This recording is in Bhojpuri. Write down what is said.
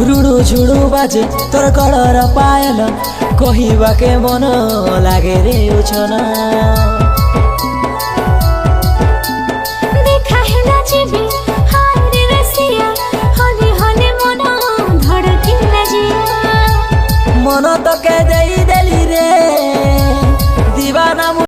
रुडु झुडु बाजे तोर कलर पायल कहिबा के मन लागे रे उछन देखा हेला जीवी हाय रे रसिया हले मन धड़की लजिया मन तो के देई दे